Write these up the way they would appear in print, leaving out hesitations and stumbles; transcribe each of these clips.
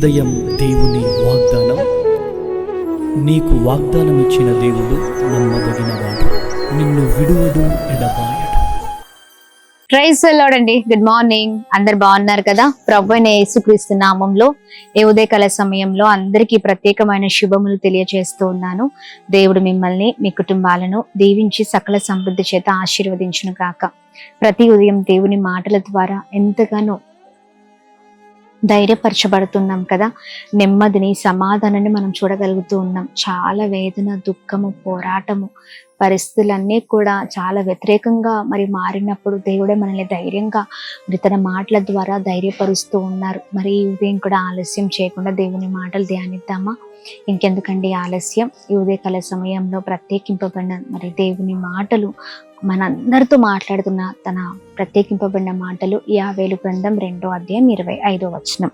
ఉదయం దేవుని వాగ్దానం. నీకు వాగ్దానం ఇచ్చిన దేవుడు నమ్మదగినవాడు, నిన్ను విడువడు, ఎడబాయడు. ప్రైజ్ ది లార్డ్ అండి. Good morning. అందరు బాగున్నారు కదా? ప్రభువైన యేసుక్రీస్తు నామంలో ఈ ఉదయకాల సమయంలో అందరికీ ప్రత్యేకమైన శుభములు తెలియజేస్తూ ఉన్నాను. దేవుడు మిమ్మల్ని, మీ కుటుంబాలను దీవించి సకల సమృద్ధి చేత ఆశీర్వదించును గాక. ప్రతి ఉదయం దేవుని మాటల ద్వారా ఎంతగానో ధైర్యపరచబడుతున్నాం కదా. నెమ్మదిని, సమాధానాన్ని మనం చూడగలుగుతూ ఉన్నాం. చాలా వేదన, దుఃఖము, పోరాటము, పరిస్థితులన్నీ కూడా చాలా వ్యతిరేకంగా మారినప్పుడు దేవుడే మనల్ని ధైర్యంగా తన మాటల ద్వారా ధైర్యపరుస్తూ ఉన్నారు. మరి ఈ ఉదయం కూడా ఆలస్యం చేయకుండా దేవుని మాటలు ధ్యానిద్దామా? ఇంకెందుకండి ఆలస్యం? ఈ ఉదయకాల సమయంలో ప్రత్యేకింపబడిన దేవుని మాటలు మనందరితో మాట్లాడుతున్న తన ప్రత్యేకింపబడిన మాటలు యావేలు గ్రంథం 2వ అధ్యాయం 25వ వచనం.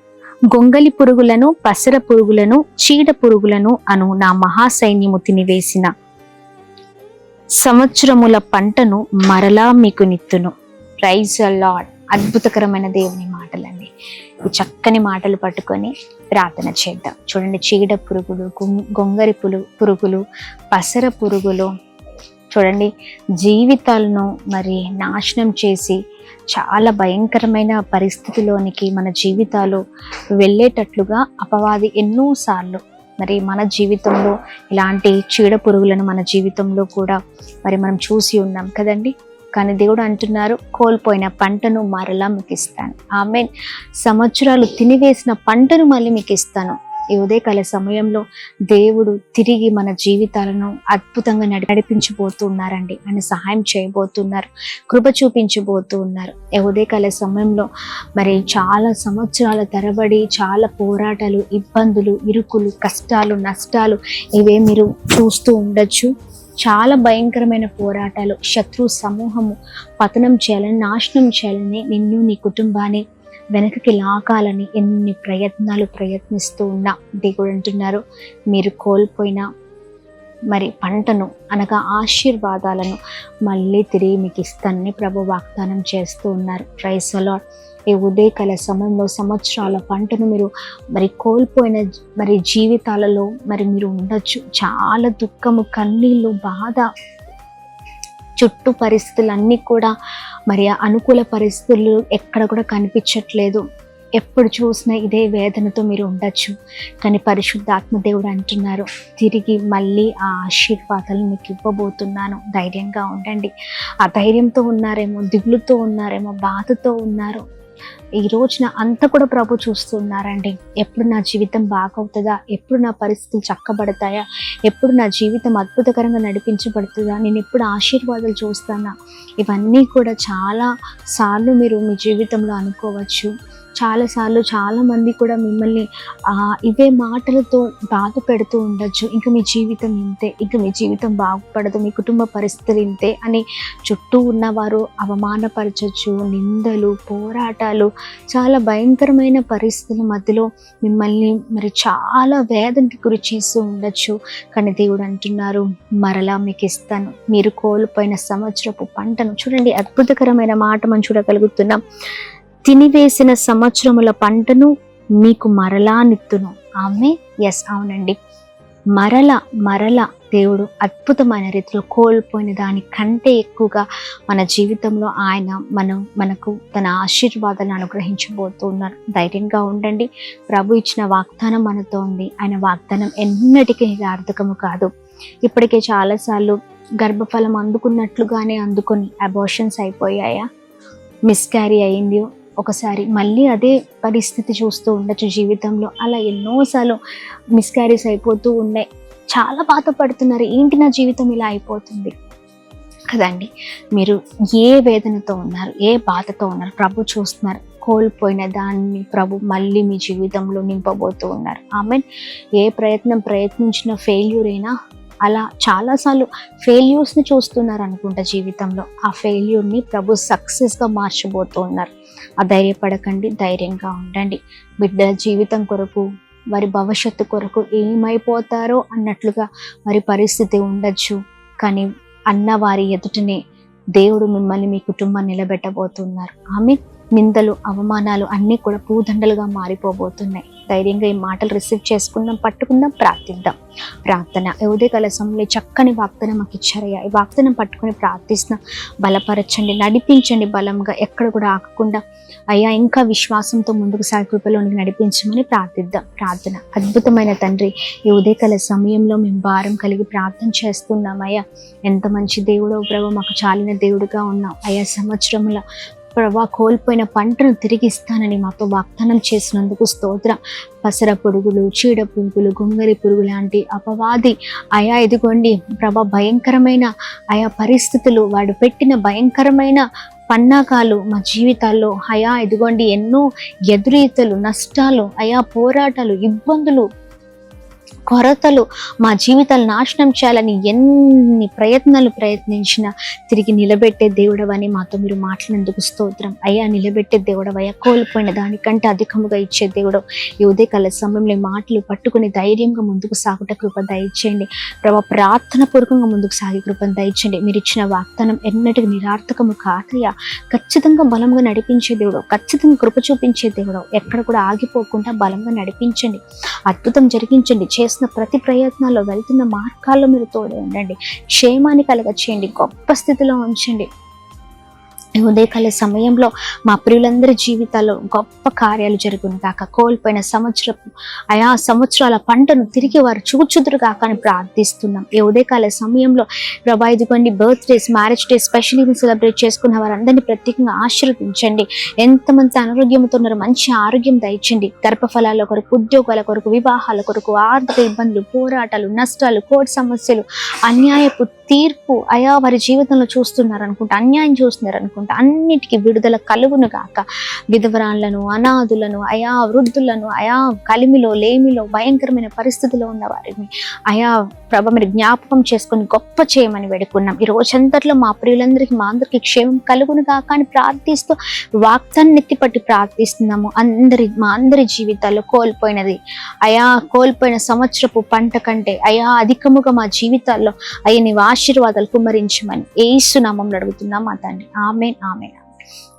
గొంగలి పురుగులను, పసర పురుగులను, చీడ పురుగులను అను నా మహాసైన్యము తినివేసిన సంవత్సరముల పంటను మరలా మీకు నిత్తును. Praise the Lord. అద్భుతకరమైన దేవుని మాటలండి. ఈ చక్కని మాటలు పట్టుకొని ప్రార్థన చేద్దాం. చూడండి, చీడ పురుగులు, గొంగరి పురుగులు, పసర పురుగులు చూడండి జీవితాలను నాశనం చేసి చాలా భయంకరమైన పరిస్థితిలోనికి మన జీవితాలు వెళ్ళేటట్లుగా అపవాది ఎన్నోసార్లు మన జీవితంలో ఇలాంటి చీడ పురుగులను మన జీవితంలో కూడా మనం చూసి ఉన్నాం కదండి. కానీ దేవుడు అంటున్నారు, కోల్పోయిన పంటను మరలా మీకు ఇస్తాను. ఆమేన్. సంవత్సరాలు తినివేసిన పంటను మళ్ళీ మీకు ఇస్తాను. ఈ ఉదయకాల సమయంలో దేవుడు తిరిగి మన జీవితాలను అద్భుతంగా నడిపించబోతున్నారండి. ఆయన సహాయం చేయబోతున్నారు, కృప చూపించబోతూ ఉన్నారు. ఈ ఉదయకాల సమయంలో చాలా సంవత్సరాల తరబడి చాలా పోరాటాలు, ఇబ్బందులు, ఇరుకులు, కష్టాలు, నష్టాలు ఇవే మీరు చూస్తూ ఉండొచ్చు. చాలా భయంకరమైన పోరాటాలు, శత్రు సమూహము పతనం చేయాలని, నాశనం చేయాలని, నిన్ను, నీ కుటుంబాన్ని వెనకకి లాగాలని ఎన్ని ప్రయత్నిస్తూ ఉన్నా దేవుడు అంటున్నారు, మీరు కోల్పోయిన పంటను అనగా ఆశీర్వాదాలను మళ్ళీ తిరిగి మీకు ఇస్తానని ప్రభు వాగ్దానం చేస్తూ ఉన్నారు. Praise the lord. ఈ ఉదయకాల సమయంలో సంవత్సరాల పంటను మీరు కోల్పోయిన జీవితాలలో మీరు ఉండొచ్చు. చాలా దుఃఖము, కన్నీళ్ళు, బాధ, చుట్టూ పరిస్థితులన్నీ కూడా అనుకూల పరిస్థితులు ఎక్కడ కూడా కనిపించట్లేదు. ఎప్పుడు చూసినా ఇదే వేదనతో మీరు ఉండొచ్చు. కానీ పరిశుద్ధాత్మ దేవుడు అంటున్నారు, తిరిగి మళ్ళీ ఆ ఆశీర్వాదాలు మీకు ఇవ్వబోతున్నాను. ధైర్యంగా ఉండండి. ఆ ధైర్యంతో ఉన్నారేమో, దిగులుతో ఉన్నారేమో, బాధతో ఉన్నారు. ఈ రోజున అంతా కూడా ప్రభు చూస్తున్నారండి. ఎప్పుడు నా జీవితం బాగవుతుందా? ఎప్పుడు నా పరిస్థితులు చక్కబడతాయా? ఎప్పుడు నా జీవితం అద్భుతకరంగా నడిపించబడుతుందా? నేను ఎప్పుడు ఆశీర్వాదాలు చూస్తానా? ఇవన్నీ కూడా చాలా సార్లు మీరు మీ జీవితంలో అనుకోవచ్చు. చాలాసార్లు చాలామంది కూడా మిమ్మల్ని ఇవే మాటలతో బాధ పెడుతూ ఉండొచ్చు. ఇంకా మీ జీవితం ఇంతే, ఇంకా మీ జీవితం బాగుపడదు, మీ కుటుంబ పరిస్థితులు ఇంతే అని చుట్టూ ఉన్నవారు అవమానపరచచ్చు. నిందలు, పోరాటాలు, చాలా భయంకరమైన పరిస్థితుల మధ్యలో మిమ్మల్ని చాలా వేదనకి గురి చేస్తూ ఉండొచ్చు. కానీ దేవుడు అంటున్నారు, మరలా మీకు ఇస్తాను. మీరు కోల్పోయిన సంవత్సరపు పంటను చూడండి. అద్భుతకరమైన మాట మనం చూడగలుగుతున్నాం. తినివేసిన సంవత్సరముల పంటను మీకు మరలా నిత్తును. ఆమె ఎస్, అవునండి. మరల దేవుడు అద్భుతమైన రీతిలో కోల్పోయిన దానికంటే ఎక్కువగా మన జీవితంలో ఆయన మనకు తన ఆశీర్వాదాలను అనుగ్రహించబోతున్నారు. ధైర్యంగా ఉండండి. ప్రభు ఇచ్చిన వాగ్దానం మనతో ఉంది. ఆయన వాగ్దానం ఎన్నటికీ నిరర్థకము కాదు. ఇప్పటికే చాలాసార్లు గర్భఫలం అందుకున్నట్లుగానే అందుకొని అబార్షన్స్ అయిపోయాయా? మిస్క్యారీ అయింది ఒకసారి, మళ్ళీ అదే పరిస్థితి చూస్తూ ఉండొచ్చు జీవితంలో. అలా ఎన్నోసార్లు మిస్క్యారీస్ అయిపోతూ ఉన్నాయి. చాలా బాధపడుతున్నారు, ఏంటి నా జీవితం ఇలా అయిపోతుంది కదండి. మీరు ఏ వేదనతో ఉన్నారు, ఏ బాధతో ఉన్నారు, ప్రభు చూస్తున్నారు. కోల్పోయిన దాన్ని ప్రభు మళ్ళీ మీ జీవితంలో నింపబోతూ ఉన్నారు. ఆమెన్. ఏ ప్రయత్నించిన ఫెయిల్యూర్ అయినా అలా చాలాసార్లు ఫెయిల్యూర్స్ని చూస్తున్నారు అనుకుంటా జీవితంలో. ఆ ఫెయిల్యూర్ని ప్రభు సక్సెస్గా మార్చబోతూ ఉన్నారు. ధైర్యపడకండి, ధైర్యంగా ఉండండి. బిడ్డల జీవితం కొరకు, వారి భవిష్యత్తు కొరకు ఏమైపోతారో అన్నట్లుగా పరిస్థితి ఉండొచ్చు. కానీ అన్న వారి ఎదుటనే దేవుడు మిమ్మల్ని, మీ కుటుంబాన్ని నిలబెట్టబోతున్నారు. ఆమె నిందలు, అవమానాలు అన్నీ కూడా పూదండలుగా మారిపోబోతున్నాయి. ధైర్యంగా ఈ మాటలు రిసీవ్ చేసుకుందాం, పట్టుకుందాం, ప్రార్థిద్దాం. ప్రార్థన ఉదయకాల సమయంలో చక్కని వాగ్దానం మాకు ఇచ్చారయ్యా. ఈ వాగ్దానం పట్టుకొని ప్రార్థిస్తున్నాం. బలపరచండి, నడిపించండి బలంగా, ఎక్కడ కూడా ఆగకుండా అయ్యా ఇంకా విశ్వాసంతో ముందుకు సాగి కృపలోనికి నడిపించమని ప్రార్థిద్దాం. ప్రార్థన అద్భుతమైన తండ్రి, ఈ ఉదయకాల సమయంలో మేము భారం కలిగి ప్రార్థన చేస్తున్నాం అయ్యా. ఎంత మంచి దేవుడో ప్రభు, మాకు చాలిన దేవుడుగా ఉన్నాం అయ్యా. సంవత్సరంలో ప్రభా కోల్పోయిన పంటను తిరిగి ఇస్తానని మాతో వాగ్దానం చేసినందుకు స్తోత్రం. పసర పురుగులు, చీడ పురుగులు, గొంగలి పురుగు లాంటి అపవాది అయా ఇదిగోండి ప్రభా భయంకరమైన ఆయా పరిస్థితులు, వాడు పెట్టిన భయంకరమైన పన్నాగాలు మా జీవితాల్లో అయా ఇదిగోండి ఎన్నో ఎదురీతలు, నష్టాలు, అయా పోరాటాలు, ఇబ్బందులు, కొరతలు మా జీవితాలు నాశనం చేయాలని ఎన్ని ప్రయత్నించినా తిరిగి నిలబెట్టే దేవుడవని మాతో మీరు మాట్లాడినందుకు స్తోత్రం అయ్యా. నిలబెట్టే దేవుడవయ్యా, కోల్పోయిన దానికంటే అధికముగా ఇచ్చే దేవుడు. ఈ ఉదయకాల సమయంలో మాటలు పట్టుకుని ధైర్యంగా ముందుకు సాగుట కృప దయచేయండి ప్రభా. ప్రార్థన పూర్వకంగా ముందుకు సాగే కృపను దయచేయండి. మీరు ఇచ్చిన వాగ్దానం ఎన్నటికి నిరార్థకము కాదయ్యా. ఖచ్చితంగా బలంగా నడిపించే దేవుడు, ఖచ్చితంగా కృప చూపించే దేవుడు. ఎక్కడ కూడా ఆగిపోకుండా బలంగా నడిపించండి, అద్భుతం జరిగించండి. చేసిన ప్రతి ప్రయత్నాల్లో, వెళ్తున్న మార్గాల్లో మీరు తోడే ఉండండి, క్షేమాన్ని కలగ చేయండి, గొప్ప స్థితిలో ఉంచండి. ఉదయకాల సమయంలో మా ప్రియులందరి జీవితాల్లో గొప్ప కార్యాలు జరుగును కాక. కోల్పోయిన సంవత్సరాల పంటను తిరిగి వారు చూచుదురు కాక అని ప్రార్థిస్తున్నాం. ఈ ఉదయకాల సమయంలో ప్రభా ఇదిగోండి birthdays, marriage days, special event celebrate చేసుకున్న వారందరినీ ప్రత్యేకంగా ఆశీర్వదించండి. ఎంతమంది అనారోగ్యంతో ఉన్నారో మంచి ఆరోగ్యం దయచండి. గర్భఫలాల కొరకు, ఉద్యోగాల కొరకు, వివాహాల కొరకు, ఆర్థిక ఇబ్బందులు, పోరాటాలు, నష్టాలు, కోర్టు సమస్యలు, అన్యాయపు తీర్పు అయా వారి జీవితంలో చూస్తున్నారు అనుకుంటా, అన్యాయం చూస్తున్నారు అనుకుంటా, అన్నిటికీ విడుదల కలుగును గాక. విధవరాళ్లను, అనాథులను, అయా వృద్ధులను, అయా కలిమిలో, లేమిలో, భయంకరమైన పరిస్థితిలో ఉన్న వారిని అయా ప్రభ మీరు జ్ఞాపకం చేసుకొని గొప్ప చేయమని వేడుకున్నాం. ఈ రోజంతట్లో మా ప్రియులందరికీ, మా అందరికీ క్షేమం కలుగును గాక అని ప్రార్థిస్తూ వాగ్దాన్ని ఎత్తిపట్టి ప్రార్థిస్తున్నాము. మా అందరి జీవితాల్లో కోల్పోయినది అయా, కోల్పోయిన సంవత్సరపు పంట కంటే అయా అధికముగా మా జీవితాల్లో అయ్యా నీవు ఆశీర్వాదాలు కుమ్మరించమని యేసు నామములో అడుగుతున్నాం మా తండ్రి. ఆమేన్, ఆమేన్.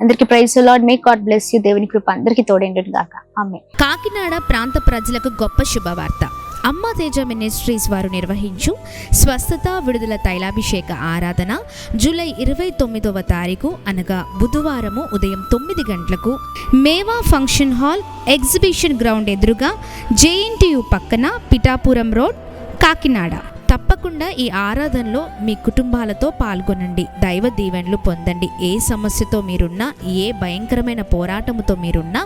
అందరికీ praise the lord. May God bless you. దేవుని కృప అందరికీ తోడేండును గాక. ఆమేన్. కాకినాడ ప్రాంత ప్రజలకు గొప్ప శుభవార్త. అమ్మ తేజ మినిస్ట్రీస్ వారు నిర్వహించు స్వస్థత విడుదల తైలాభిషేక ఆరాధన జూలై 29వ తారీఖు అనగా బుధవారము ఉదయం 9 గంటలకు మేవా ఫంక్షన్ హాల్, ఎగ్జిబిషన్ గ్రౌండ్ ఎదురుగా, JNTU పక్కన, పిఠాపురం రోడ్, కాకినాడ. తప్పకుండా ఈ ఆరాధనలో మీ కుటుంబాలతో పాల్గొనండి, దైవ దీవెనలు పొందండి. ఏ సమస్యతో మీరున్నా, ఏ భయంకరమైన పోరాటముతో మీరున్నా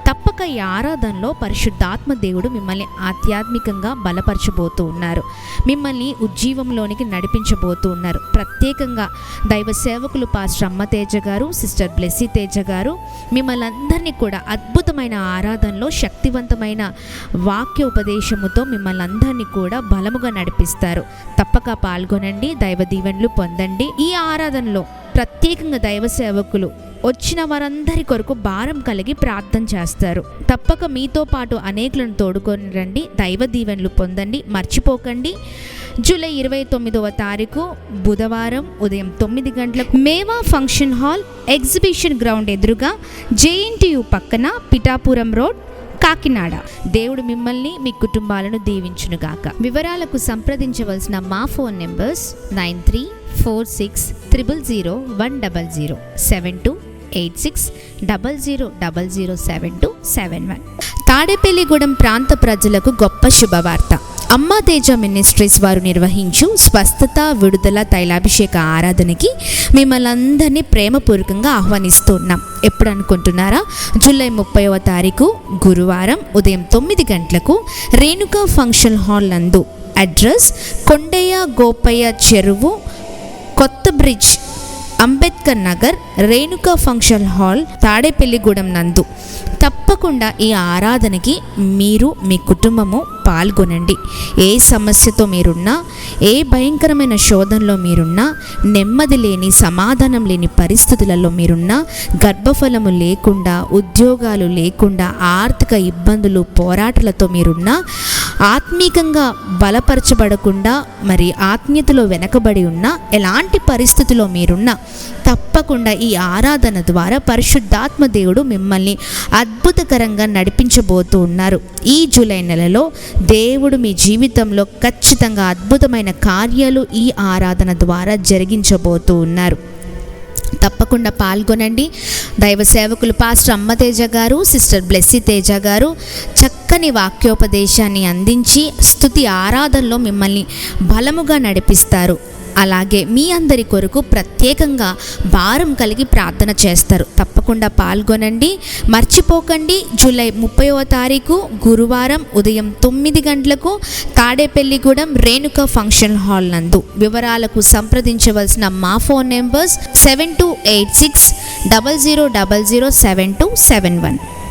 తప్పక ఈ ఆరాధనలో పరిశుద్ధాత్మ దేవుడు మిమ్మల్ని ఆధ్యాత్మికంగా బలపరచబోతూ ఉన్నారు, మిమ్మల్ని ఉజ్జీవంలోనికి నడిపించబోతూ ఉన్నారు. ప్రత్యేకంగా దైవ సేవకులు పాస్టర్ అమ్మ తేజ గారు, సిస్టర్ బ్లెస్సీ తేజ గారు మిమ్మల్ని అందరినీ కూడా అద్భుతమైన ఆరాధనలో శక్తివంతమైన వాక్య ఉపదేశముతో మిమ్మల్ని అందరినీ కూడా బలముగా నడిపిస్తారు. తప్పక పాల్గొనండి, దైవ దీవెనలు పొందండి. ఈ ఆరాధనలో ప్రత్యేకంగా దైవ సేవకులు వచ్చిన వారందరి కొరకు భారం కలిగి ప్రార్థన చేస్తారు. తప్పక మీతో పాటు అనేకులను తోడుకొని రండి, దైవ దీవెనలు పొందండి. మర్చిపోకండి, జూలై 29వ తారీఖు బుధవారం ఉదయం 9 గంటలకు మేవా ఫంక్షన్ హాల్, ఎగ్జిబిషన్ గ్రౌండ్ ఎదురుగా, JNTU పక్కన, పిఠాపురం రోడ్, కాకినాడ. దేవుడు మిమ్మల్ని, మీ కుటుంబాలను దీవించునుగాక. వివరాలకు సంప్రదించవలసిన మా ఫోన్ నెంబర్స్ 9346000100 728600007271. తాడేపల్లిగూడెం ప్రాంత ప్రజలకు గొప్ప శుభవార్త. అమ్మ తేజ మినిస్ట్రీస్ వారు నిర్వహించు స్వస్థత విడుదల తైలాభిషేక ఆరాధనకి మిమ్మల్ని అందరినీ ప్రేమపూర్వకంగా ఆహ్వానిస్తున్నాం. ఎప్పుడు అనుకుంటున్నారా? జూలై 30వ తారీఖు గురువారం ఉదయం 9 గంటలకు రేణుకా ఫంక్షన్ హాల్ నందు. అడ్రస్ కొండయ్య గోపయ్య చెరువు, కొత్త bridge, Ambedkar Nagar, Renuka function hall, Tadepalligudem నందు. తప్పకుండా ఈ ఆరాధనకి మీరు, మీ కుటుంబము పాల్గొనండి. ఏ సమస్యతో మీరున్నా, ఏ భయంకరమైన శోధనలో మీరున్నా, నెమ్మది లేని, సమాధానం లేని పరిస్థితులలో మీరున్నా, గర్భఫలము లేకుండా, ఉద్యోగాలు లేకుండా, ఆర్థిక ఇబ్బందులు, పోరాటాలతో మీరున్నా, ఆత్మీకంగా బలపరచబడకుండా మరి ఆత్మీయతలో వెనకబడి ఉన్న ఎలాంటి పరిస్థితిలో మీరున్నా తప్పకుండా ఈ ఆరాధన ద్వారా పరిశుద్ధాత్మ దేవుడు మిమ్మల్ని అద్భుతకరంగా నడిపించబోతూ ఉన్నారు. ఈ జూలై నెలలో దేవుడు మీ జీవితంలో ఖచ్చితంగా అద్భుతమైన కార్యాలు ఈ ఆరాధన ద్వారా జరిగించబోతూ ఉన్నారు. తప్పకుండా పాల్గొనండి. దైవ సేవకులు పాస్టర్ అమ్మతేజ గారు, సిస్టర్ బ్లెస్సీ తేజ గారు చక్కని వాక్యోపదేశాన్ని అందించి స్తుతి ఆరాధనలో మిమ్మల్ని బలముగా నడిపిస్తారు. అలాగే మీ అందరి కొరకు ప్రత్యేకంగా భారం కలిగి ప్రార్థన చేస్తారు. తప్పకుండా పాల్గొనండి. మర్చిపోకండి. జూలై 30వ తారీఖు గురువారం ఉదయం 9 గంటలకు తాడేపల్లిగూడెం రేణుక ఫంక్షన్ హాల్ నందు. వివరాలకు సంప్రదించవలసిన మా ఫోన్ నెంబర్స్ 7286 00007271.